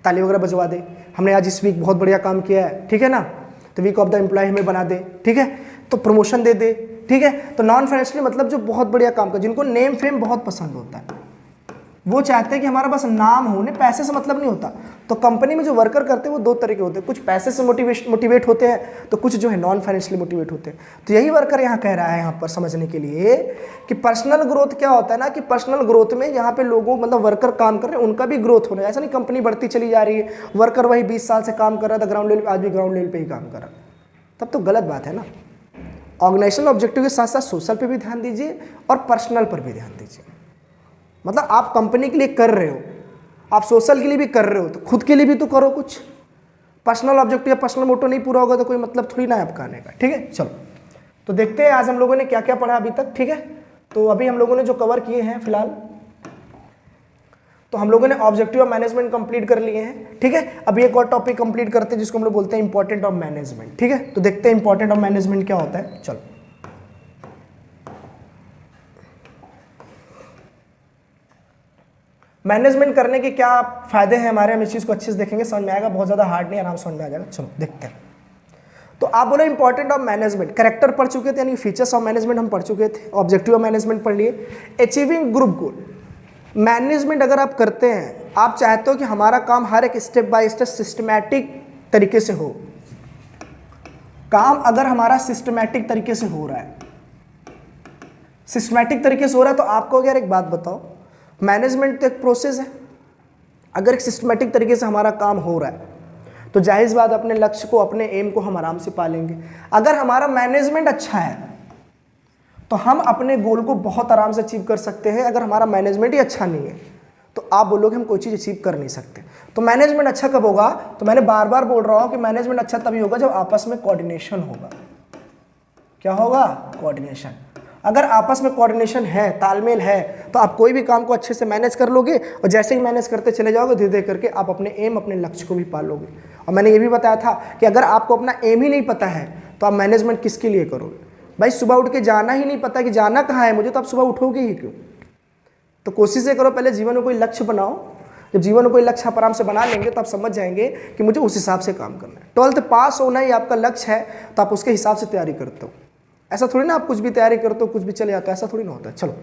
ताली वगैरह बजवा दे, हमने आज इस वीक बहुत बढ़िया काम किया है, ठीक है ना, तो वीक ऑफ द एम्प्लॉय हमें बना दे, ठीक है, तो प्रमोशन दे दे। ठीक है, तो नॉन फाइनेंशियली मतलब जो बहुत बढ़िया काम कर, जिनको नेम फेम बहुत पसंद होता है, वो चाहते हैं कि हमारा बस नाम हो, उन्हें पैसे से मतलब नहीं होता। तो कंपनी में जो वर्कर करते हैं वो दो तरीके होते हैं, कुछ पैसे से मोटिवेट होते हैं, तो कुछ जो है नॉन फाइनेंशियली मोटिवेट होते हैं। तो यही वर्कर यहाँ कह रहा है, यहाँ पर समझने के लिए कि पर्सनल ग्रोथ क्या होता है ना, कि पर्सनल ग्रोथ में यहाँ पे लोगों मतलब वर्कर काम कर रहे हैं, उनका भी ग्रोथ हो रहा है। ऐसा नहीं कंपनी बढ़ती चली जा रही है, वर्कर वही 20 साल से काम कर रहा था ग्राउंड लेवल, आज भी ग्राउंड लेवल पर ही काम कर रहा, तब तो गलत बात है ना। ऑर्गेनाइजेशनल ऑब्जेक्टिव के साथ साथ सोशल पे भी ध्यान दीजिए और पर्सनल पर भी ध्यान दीजिए। मतलब आप कंपनी के लिए कर रहे हो, आप सोशल के लिए भी कर रहे हो, तो खुद के लिए भी तो करो कुछ। पर्सनल ऑब्जेक्टिव या पर्सनल मोटो नहीं पूरा होगा तो कोई मतलब थोड़ी ना है आपका आने का। ठीक है, चलो तो देखते हैं आज हम लोगों ने क्या क्या पढ़ा अभी तक। ठीक है, तो अभी हम लोगों ने जो कवर किए हैं फिलहाल, तो हम लोगों ने ऑब्जेक्टिव ऑफ मैनेजमेंट कंप्लीट कर लिए हैं। ठीक है, अभी एक और टॉपिक कंप्लीट करते हैं जिसको हम लोग बोलते हैं इंपॉर्टेंट ऑफ मैनेजमेंट। ठीक है, तो देखते हैं इंपॉर्टेंट ऑफ मैनेजमेंट क्या होता है। चलो मैनेजमेंट करने के क्या फायदे हैं हमारे, हम इस चीज़ को अच्छे से देखेंगे, समझ में आएगा, बहुत ज़्यादा हार्ड नहीं, आराम समझ में आ जाएगा। चलो देखते हैं। तो आप बोलो इंपॉर्टेंट ऑफ मैनेजमेंट, कैरेक्टर पढ़ चुके थे, यानी फीचर्स ऑफ मैनेजमेंट हम पढ़ चुके थे, ऑब्जेक्टिव ऑफ मैनेजमेंट पढ़ लिए, अचीविंग ग्रुप गोल, मैनेजमेंट अगर आप करते हैं, आप चाहते हो कि हमारा काम हर एक स्टेप बाय स्टेप सिस्टमैटिक तरीके से हो। काम अगर हमारा सिस्टमैटिक तरीके से हो रहा है, सिस्टमैटिक तरीके से हो रहा है, तो आपको अगर एक बात बताओ, मैनेजमेंट तो एक प्रोसेस है। अगर एक सिस्टमैटिक तरीके से हमारा काम हो रहा है तो जाहिर बात अपने लक्ष्य को, अपने एम को हम आराम से पालेंगे। अगर हमारा मैनेजमेंट अच्छा है तो हम अपने गोल को बहुत आराम से अचीव कर सकते हैं। अगर हमारा मैनेजमेंट ही अच्छा नहीं है तो आप बोलोगे हम कोई चीज़ अचीव कर नहीं सकते। तो मैनेजमेंट अच्छा कब होगा? तो मैंने बार बार बोल रहा हूँ कि मैनेजमेंट अच्छा तभी होगा जब आपस में कोऑर्डिनेशन होगा। क्या होगा? कोऑर्डिनेशन। अगर आपस में कोऑर्डिनेशन है, तालमेल है, तो आप कोई भी काम को अच्छे से मैनेज कर लोगे और जैसे ही मैनेज करते चले जाओगे धीरे धीरे करके आप अपने एम, अपने लक्ष्य को भी पा लोगे। और मैंने ये भी बताया था कि अगर आपको अपना एम ही नहीं पता है तो आप मैनेजमेंट किसके लिए करोगे? भाई सुबह उठ के जाना ही नहीं पता कि जाना कहाँ है मुझे, तो आप सुबह उठोगे ही क्यों? तो कोशिश करो पहले जीवन में कोई लक्ष्य बनाओ। जब जीवन में कोई लक्ष्य आप आराम से बना लेंगे तो आप समझ जाएंगे कि मुझे उस हिसाब से काम करना है। 12th पास होना ही आपका लक्ष्य है तो आप उसके हिसाब से तैयारी करते हो। ऐसा थोड़ी ना आप कुछ भी तैयारी करते हो कुछ भी चले जाता है, ऐसा थोड़ी ना होता है। चलो,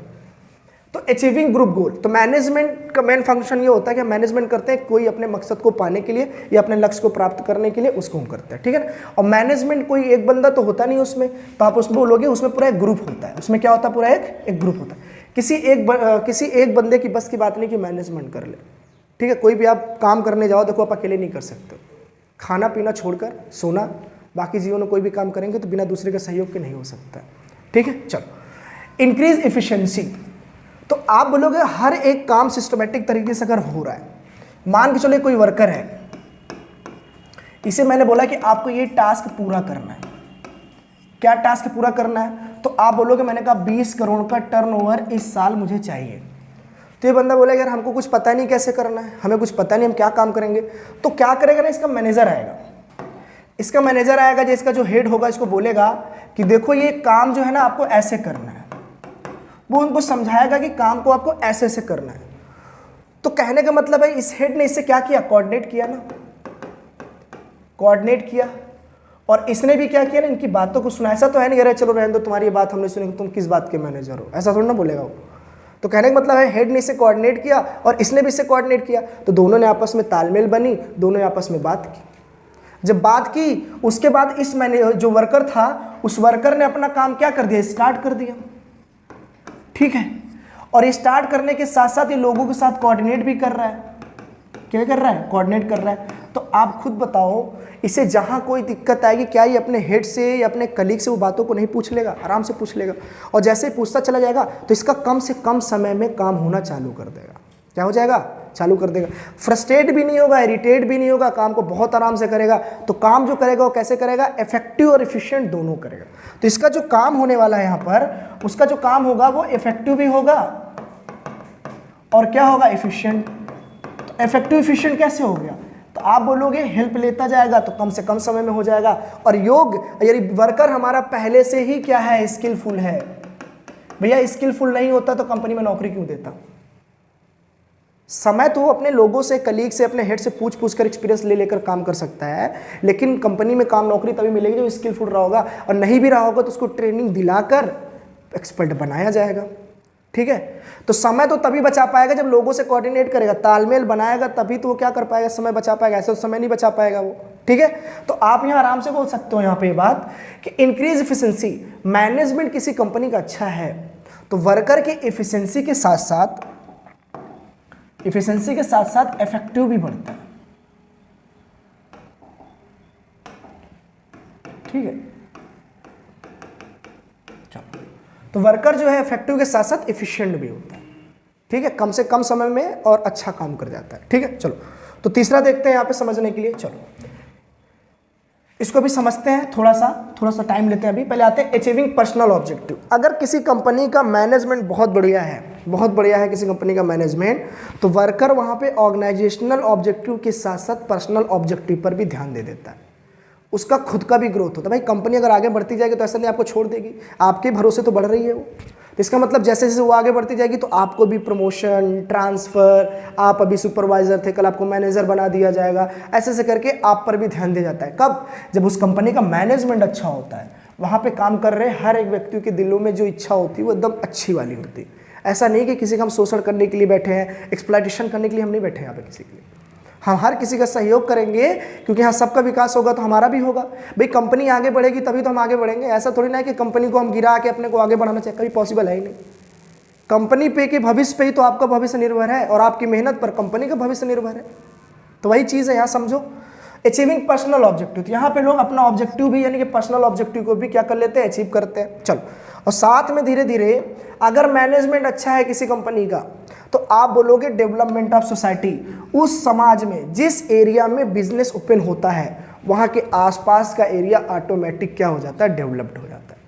तो अचीविंग ग्रुप गोल, तो मैनेजमेंट का मेन फंक्शन ये होता है कि मैनेजमेंट करते हैं कोई अपने मकसद को पाने के लिए या अपने लक्ष्य को प्राप्त करने के लिए, उसको हम करते हैं, ठीक है ना। और मैनेजमेंट कोई एक बंदा तो होता नहीं उसमें, तो आप उसमें बोलोगे उसमें पूरा एक ग्रुप होता है। उसमें क्या होता है? पूरा एक ग्रुप होता है। किसी एक बंदे की बस की बात नहीं कि मैनेजमेंट कर ले, ठीक है। कोई भी आप काम करने जाओ, देखो आप अकेले नहीं कर सकते। खाना पीना छोड़कर सोना, बाकी जीवन में कोई भी काम करेंगे तो बिना दूसरे के सहयोग के नहीं हो सकता, ठीक है। चलो, इंक्रीज इफिशिएंसी, तो आप बोलोगे हर एक काम सिस्टमैटिक तरीके से अगर हो रहा है, मान के चलो कोई वर्कर है, इसे मैंने बोला कि आपको ये टास्क पूरा करना है। क्या टास्क पूरा करना है? तो आप बोलोगे मैंने कहा 20 करोड़ का टर्नओवर इस साल मुझे चाहिए। तो ये बंदा बोलेगा यार हमको कुछ पता नहीं कैसे करना है, हमें कुछ पता नहीं हम क्या काम करेंगे। तो क्या करेगा ना, इसका मैनेजर आएगा। इसका मैनेजर आएगा जो इसका जो हेड होगा, इसको बोलेगा कि देखो ये काम जो है ना आपको ऐसे करना है। वो उनको समझाएगा कि काम को आपको ऐसे ऐसे करना है। तो कहने का मतलब है इस हेड ने इससे क्या किया? कोऑर्डिनेट किया ना, कोऑर्डिनेट किया। और इसने भी क्या किया ना, इनकी बातों को सुना। ऐसा तो है नहीं अरे चलो रहने दो तुम्हारी बात हमने सुनी, तुम किस बात के मैनेजर हो, ऐसा थोड़ा ना बोलेगा वो। तो कहने का मतलब है हेड ने इससे कोऑर्डिनेट किया और इसने भी इससे कोऑर्डिनेट किया, तो दोनों ने आपस में तालमेल बनी, दोनों ने आपस में बात की। जब बात की उसके बाद इस मैनेजर जो वर्कर था, उस वर्कर ने अपना काम क्या कर दिया? स्टार्ट कर दिया, ठीक है। और ये स्टार्ट करने के साथ साथ ये लोगों के साथ कोऑर्डिनेट भी कर रहा है। क्या कर रहा है? कोऑर्डिनेट कर रहा है। तो आप खुद बताओ, इसे जहां कोई दिक्कत आएगी क्या ये अपने हेड से या अपने कलीग से वो बातों को नहीं पूछ लेगा? आराम से पूछ लेगा। और जैसे ही पूछता चला जाएगा तो इसका कम से कम समय में काम होना चालू कर देगा। क्या हो जाएगा? चालू कर देगा। फ्रस्ट्रेट भी नहीं होगा, इरिटेट भी नहीं होगा, काम को बहुत आराम से करेगा। तो काम जो करेगा वो कैसे करेगा? इफेक्टिव और इफिशिएंट दोनों करेगा। तो इसका जो काम होने वाला है यहाँ पर, उसका जो काम होगा वो इफेक्टिव भी होगा और क्या होगा? इफिशिएंट। तो इफेक्टिव इफिशिएंट कैसे हो गया? तो आप बोलोगे हेल्प लेता जाएगा तो कम से कम समय में हो जाएगा। और यदि वर्कर हमारा पहले से ही क्या है? स्किलफुल है। भैया स्किलफुल नहीं होता तो कंपनी में नौकरी क्यों देता? समय तो वो अपने लोगों से, कलीग से, अपने हेड से पूछ कर एक्सपीरियंस ले लेकर काम कर सकता है, लेकिन कंपनी में काम नौकरी तभी मिलेगी जो स्किलफुल रहा होगा। और नहीं भी रहा होगा तो उसको ट्रेनिंग दिलाकर एक्सपर्ट बनाया जाएगा, ठीक है। तो समय तो तभी बचा पाएगा जब लोगों से कोऑर्डिनेट करेगा, तालमेल बनाएगा, तभी तो वो क्या कर पाएगा? समय बचा पाएगा। ऐसे तो समय नहीं बचा पाएगा वो, ठीक है। तो आप यहाँ आराम से बोल सकते हो यहाँ पे ये बात कि इंक्रीज इफिशिएंसी, मैनेजमेंट किसी कंपनी का अच्छा है तो वर्कर की इफिशिएंसी के साथ साथ इफेक्टिव भी बढ़ता है, ठीक है। चलो, तो वर्कर जो है इफेक्टिव के साथ साथ इफिशिएंट भी होता है, ठीक है। कम से कम समय में और अच्छा काम कर जाता है, ठीक है। चलो, तो तीसरा देखते हैं यहाँ पे समझने के लिए। चलो इसको भी समझते हैं, थोड़ा सा टाइम लेते हैं। अभी पहले आते हैं अचीविंग पर्सनल ऑब्जेक्टिव। अगर किसी कंपनी का मैनेजमेंट बहुत बढ़िया है किसी कंपनी का मैनेजमेंट, तो वर्कर वहाँ पे ऑर्गेनाइजेशनल ऑब्जेक्टिव के साथ साथ पर्सनल ऑब्जेक्टिव पर भी ध्यान दे देता है। उसका खुद का भी ग्रोथ होता है। भाई कंपनी अगर आगे बढ़ती जाएगी तो ऐसा नहीं आपको छोड़ देगी, आपके भरोसे तो बढ़ रही है वो। तो इसका मतलब जैसे जैसे वो आगे बढ़ती जाएगी तो आपको भी प्रमोशन, ट्रांसफ़र, आप अभी सुपरवाइजर थे कल आपको मैनेजर बना दिया जाएगा, ऐसे ऐसे करके आप पर भी ध्यान दिया जाता है। कब? जब उस कंपनी का मैनेजमेंट अच्छा होता है। वहाँ पे काम कर रहे हर एक व्यक्ति के दिलों में जो इच्छा होती है वो एकदम अच्छी वाली होती है। ऐसा नहीं कि किसी का हम शोषण करने के लिए बैठे हैं, एक्सप्लॉयटेशन करने के लिए हम नहीं बैठे हैं यहाँ पे किसी के लिए। हम हर किसी का सहयोग करेंगे, क्योंकि यहाँ सबका विकास होगा तो हमारा भी होगा। भाई कंपनी आगे बढ़ेगी तभी तो हम आगे बढ़ेंगे। ऐसा थोड़ी ना है कि कंपनी को हम गिरा के अपने को आगे बढ़ाना चाहिए, कभी पॉसिबल है ही नहीं। कंपनी पे के भविष्य पे ही तो आपका भविष्य निर्भर है, और आपकी मेहनत पर कंपनी का भविष्य निर्भर है। तो वही चीज़ है यहाँ समझो। अचीविंग पर्सनल ऑब्जेक्टिव, तो यहाँ पे लोग अपना ऑब्जेक्टिव भी यानी कि पर्सनल ऑब्जेक्टिव को भी क्या कर लेते हैं, अचीव करते हैं। चलो, और साथ में धीरे धीरे अगर मैनेजमेंट अच्छा है किसी कंपनी का, तो आप बोलोगे डेवलपमेंट ऑफ सोसाइटी। उस समाज में जिस एरिया में बिजनेस ओपन होता है वहाँ के आसपास का एरिया ऑटोमेटिक क्या हो जाता है, डेवलप्ड हो जाता है।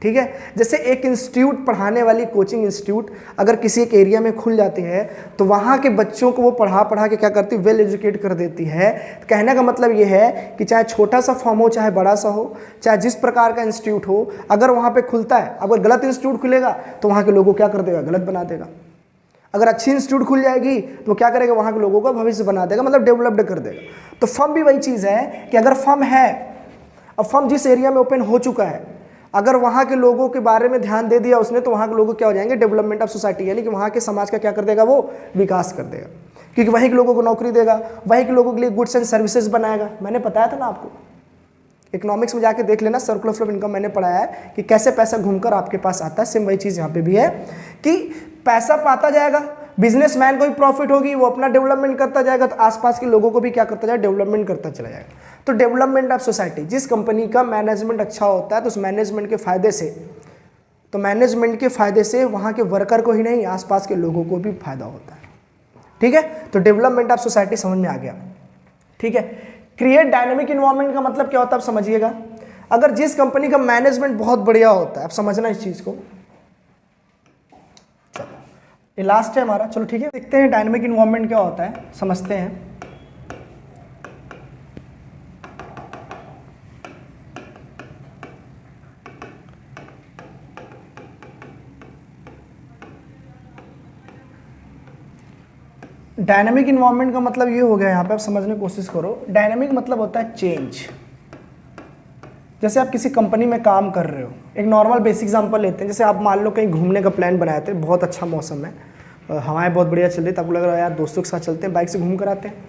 ठीक है, जैसे एक इंस्टीट्यूट पढ़ाने वाली कोचिंग इंस्टीट्यूट अगर किसी एक एरिया में खुल जाती है तो वहाँ के बच्चों को वो पढ़ा के क्या करती है, वेल एजुकेट कर देती है। तो कहने का मतलब ये है कि चाहे छोटा सा फॉर्म हो, चाहे बड़ा सा हो, चाहे जिस प्रकार का इंस्टीट्यूट हो, अगर वहाँ पे खुलता है, अगर गलत इंस्टीट्यूट खुलेगा तो वहाँ के लोगों को क्या कर देगा, गलत बना देगा। अगर अच्छी इंस्टीट्यूट खुल जाएगी तो क्या करेगा, वहाँ के लोगों का भविष्य बना देगा, मतलब डेवलप्ड कर देगा। तो फर्म भी वही चीज़ है कि अगर फर्म है, अब फर्म जिस एरिया में ओपन हो चुका है, अगर वहाँ के लोगों के बारे में ध्यान दे दिया उसने, तो वहाँ के लोग क्या हो जाएंगे, डेवलपमेंट ऑफ सोसाइटी, यानी कि वहाँ के समाज का क्या कर देगा, वो विकास कर देगा। क्योंकि वहीं के लोगों को नौकरी देगा, वहीं के लोगों के लिए गुड्स एंड सर्विसेज बनाएगा। मैंने बताया था ना आपको, इकोनॉमिक्स में जाके देख लेना, सर्कुलर फ्लो ऑफ इनकम मैंने पढ़ाया है कि कैसे पैसा घूमकर आपके पास आता है। सेम वही चीज़ यहाँ पे भी है कि पैसा पाता जाएगा, बिजनेसमैन को भी प्रॉफिट होगी, वो अपना डेवलपमेंट करता जाएगा, तो आसपास के लोगों को भी क्या करता जाएगा, डेवलपमेंट करता चला जाएगा। तो डेवलपमेंट ऑफ सोसाइटी, जिस कंपनी का मैनेजमेंट अच्छा होता है तो उस मैनेजमेंट के फायदे से वहाँ के वर्कर को ही नहीं, आसपास के लोगों को भी फायदा होता है। ठीक है, तो डेवलपमेंट ऑफ सोसाइटी समझ में आ गया। ठीक है, क्रिएट डायनेमिक इन्वायरमेंट का मतलब क्या होता है आप समझिएगा। अगर जिस कंपनी का मैनेजमेंट बहुत बढ़िया होता है, आप समझना इस चीज़ को, ये लास्ट है हमारा। चलो ठीक है, देखते हैं डायनेमिक इन्वायरमेंट क्या होता है, समझते हैं। डायनेमिक इन्वायरमेंट का मतलब ये हो गया, यहाँ पे आप समझने की कोशिश करो। डायनेमिक मतलब होता है चेंज। जैसे आप किसी कंपनी में काम कर रहे हो, एक नॉर्मल बेसिक एग्जांपल लेते हैं। जैसे आप मान लो कहीं घूमने का प्लान बनाए थे, बहुत अच्छा मौसम है, हवाएं बहुत बढ़िया चल रही, तो आपको लग रहा है यार दोस्तों के साथ चलते हैं, बाइक से घूम कर आते हैं।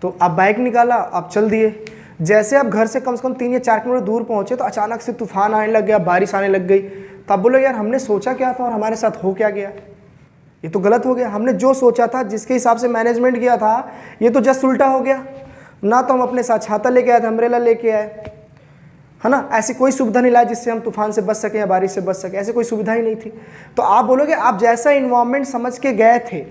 तो आप बाइक निकाला, आप चल दिए। जैसे आप घर से कम 3 या 4 किलोमीटर दूर पहुँचे तो अचानक से तूफान आने लग गया, बारिश आने लग गई। तो आप बोलो यार हमने सोचा क्या था और हमारे साथ हो क्या गया, ये तो गलत हो गया। हमने जो सोचा था, जिसके हिसाब से मैनेजमेंट किया था, ये तो जस्ट उल्टा हो गया ना। तो हम अपने साथ छाता लेके आए थे, अम्ब्रेला लेके आए, है ना। ऐसी कोई सुविधा नहीं लाई जिससे हम तूफान से बच सके या बारिश से बच सके, ऐसी कोई सुविधा ही नहीं थी। तो आप बोलोगे आप जैसा इन्वायरमेंट समझ के गए थे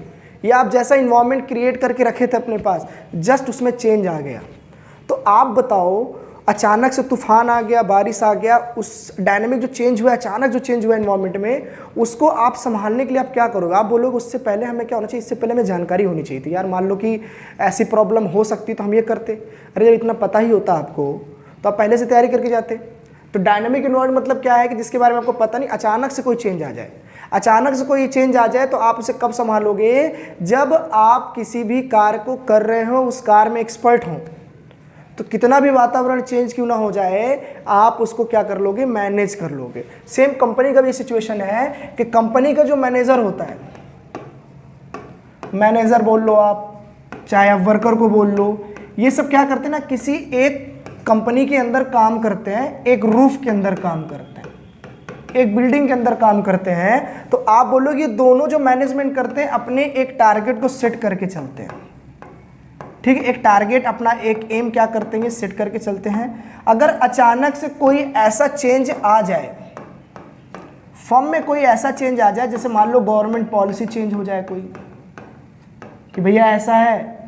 या आप जैसा इन्वायरमेंट क्रिएट करके रखे थे अपने पास, जस्ट उसमें चेंज आ गया। तो आप बताओ, अचानक से तूफान आ गया, बारिश आ गया, उस डायनेमिक जो चेंज हुआ, अचानक जो चेंज हुआ एनवायरनमेंट में, उसको आप संभालने के लिए आप क्या करोगे। आप बोलोगे उससे पहले हमें क्या होना चाहिए, इससे पहले हमें जानकारी होनी चाहिए थी। यार मान लो कि ऐसी प्रॉब्लम हो सकती तो हम ये करते। अरे जब इतना पता ही होता आपको तो आप पहले से तैयारी करके जाते। तो डायनेमिक एनवायरनमेंट मतलब क्या है कि जिसके बारे में आपको पता नहीं, अचानक से कोई चेंज आ जाए। अचानक से कोई चेंज आ जाए तो आप उसे कब संभालोगे, जब आप किसी भी कार्य को कर रहे हो, उस कार्य में एक्सपर्ट हो। तो कितना भी वातावरण चेंज क्यों ना हो जाए, आप उसको क्या कर लोगे, मैनेज कर लोगे। सेम कंपनी का भी सिचुएशन है कि कंपनी का जो मैनेजर होता है, मैनेजर बोल लो आप, चाहे आप वर्कर को बोल लो, ये सब क्या करते हैं ना, किसी एक कंपनी के अंदर काम करते हैं, एक रूफ के अंदर काम करते हैं, एक बिल्डिंग के अंदर काम करते हैं। तो आप बोलो ये दोनों जो मैनेजमेंट करते हैं अपने एक टारगेट को सेट करके चलते हैं। ठीक है, एक टारगेट, अपना एक एम क्या करते हैं, सेट करके चलते हैं। अगर अचानक से कोई ऐसा चेंज आ जाए, फर्म में कोई ऐसा चेंज आ जाए, जैसे मान लो गवर्नमेंट पॉलिसी चेंज हो जाए कोई, कि भैया ऐसा है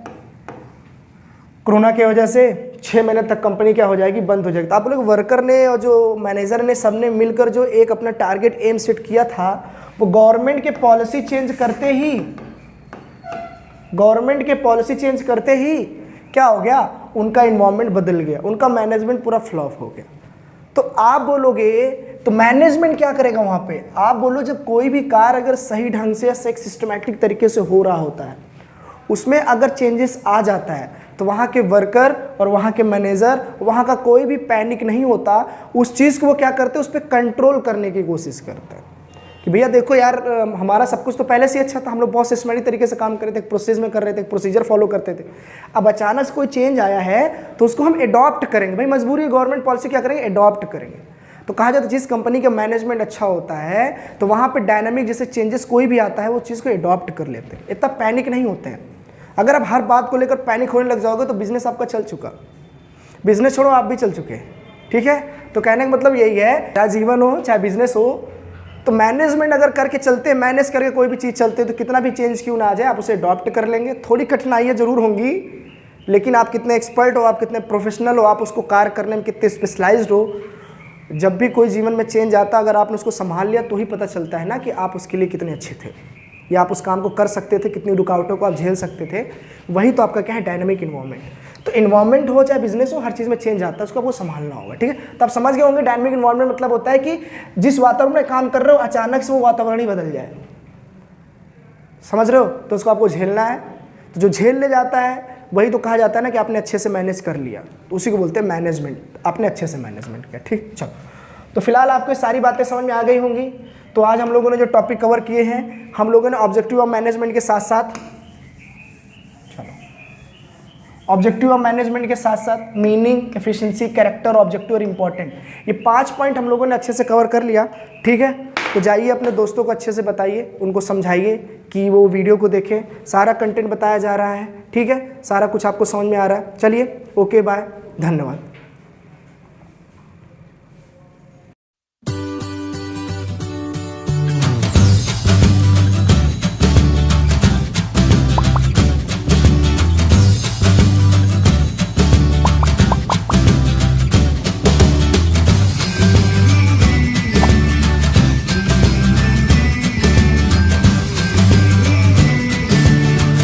कोरोना की वजह से 6 महीने तक कंपनी क्या हो जाएगी, बंद हो जाएगी। तो आप लोग वर्कर ने और जो मैनेजर ने सबने मिलकर जो एक अपना टारगेट एम सेट किया था, वो गवर्नमेंट के पॉलिसी चेंज करते ही क्या हो गया, उनका इन्वायरमेंट बदल गया, उनका मैनेजमेंट पूरा फ्लॉप हो गया। तो आप बोलोगे तो मैनेजमेंट क्या करेगा वहाँ पे, आप बोलो जब कोई भी कार्य अगर सही ढंग से या सिस्टमैटिक तरीके से हो रहा होता है, उसमें अगर चेंजेस आ जाता है तो वहाँ के वर्कर और वहाँ के मैनेजर, वहाँ का कोई भी पैनिक नहीं होता। उस चीज़ को वो क्या करते हैं, उस पर कंट्रोल करने की कोशिश करते हैं। कि भैया देखो यार हमारा सब कुछ तो पहले से अच्छा था, हम लोग बहुत सिस्टमेटिक तरीके से काम कर रहे थे, प्रोसेस में कर रहे थे, प्रोसीजर फॉलो करते थे। अब अचानक से कोई चेंज आया है तो उसको हम एडॉप्ट करेंगे, भाई मजबूरी है, गवर्नमेंट पॉलिसी क्या करेंगे, एडॉप्ट करेंगे। तो कहा जाता है जिस कंपनी का मैनेजमेंट अच्छा होता है तो वहाँ पे डायनामिक जैसे चेंजेस कोई भी आता है वो चीज़ को एडॉप्ट कर लेते हैं, इतना पैनिक नहीं होते हैं। अगर आप हर बात को लेकर पैनिक होने लग जाओगे तो बिजनेस आपका चल चुका, बिजनेस छोड़ो आप भी चल चुके हैं, ठीक है। तो कहने का मतलब यही है, चाहे जीवन हो चाहे बिजनेस हो, तो मैनेजमेंट अगर करके चलते, मैनेज करके कोई भी चीज़ चलते, तो कितना भी चेंज क्यों ना आ जाए आप उसे अडॉप्ट कर लेंगे। थोड़ी कठिनाइयाँ जरूर होंगी, लेकिन आप कितने एक्सपर्ट हो, आप कितने प्रोफेशनल हो, आप उसको कार्य करने में कितने स्पेशलाइज्ड हो। जब भी कोई जीवन में चेंज आता, अगर आपने उसको संभाल लिया तो ही पता चलता है ना कि आप उसके लिए कितने अच्छे थे, या आप उस काम को कर सकते थे, कितनी रुकावटों को आप झेल सकते थे। वही तो आपका क्या है, डायनामिक इन्वायरमेंट। तो इन्वायरमेंट हो चाहे बिजनेस हो, हर चीज़ में चेंज आता है, उसको आपको संभालना होगा, ठीक है। तो आप समझ गए होंगे डायनामिक इन्वायरमेंट मतलब होता है कि जिस वातावरण में काम कर रहे हो अचानक से वो वातावरण ही बदल जाए, समझ रहे हो, तो उसको आपको झेलना है। तो जो झेल ले जाता है वही तो कहा जाता है ना कि आपने अच्छे से मैनेज कर लिया, तो उसी को बोलते हैं मैनेजमेंट, आपने अच्छे से मैनेजमेंट किया, ठीक। चलो, तो फिलहाल आपको ये सारी बातें समझ में आ गई होंगी। तो आज हम लोगों ने जो टॉपिक कवर किए हैं, हम लोगों ने ऑब्जेक्टिव ऑफ मैनेजमेंट के साथ साथ, ऑब्जेक्टिव ऑफ मैनेजमेंट के साथ साथ मीनिंग, एफिशिएंसी, कैरेक्टर, ऑब्जेक्टिव और इंपॉर्टेंट, ये 5 पॉइंट हम लोगों ने अच्छे से कवर कर लिया, ठीक है। तो जाइए अपने दोस्तों को अच्छे से बताइए, उनको समझाइए कि वो वीडियो को देखें, सारा कंटेंट बताया जा रहा है, ठीक है, सारा कुछ आपको समझ में आ रहा है। चलिए, ओके, बाय, धन्यवाद।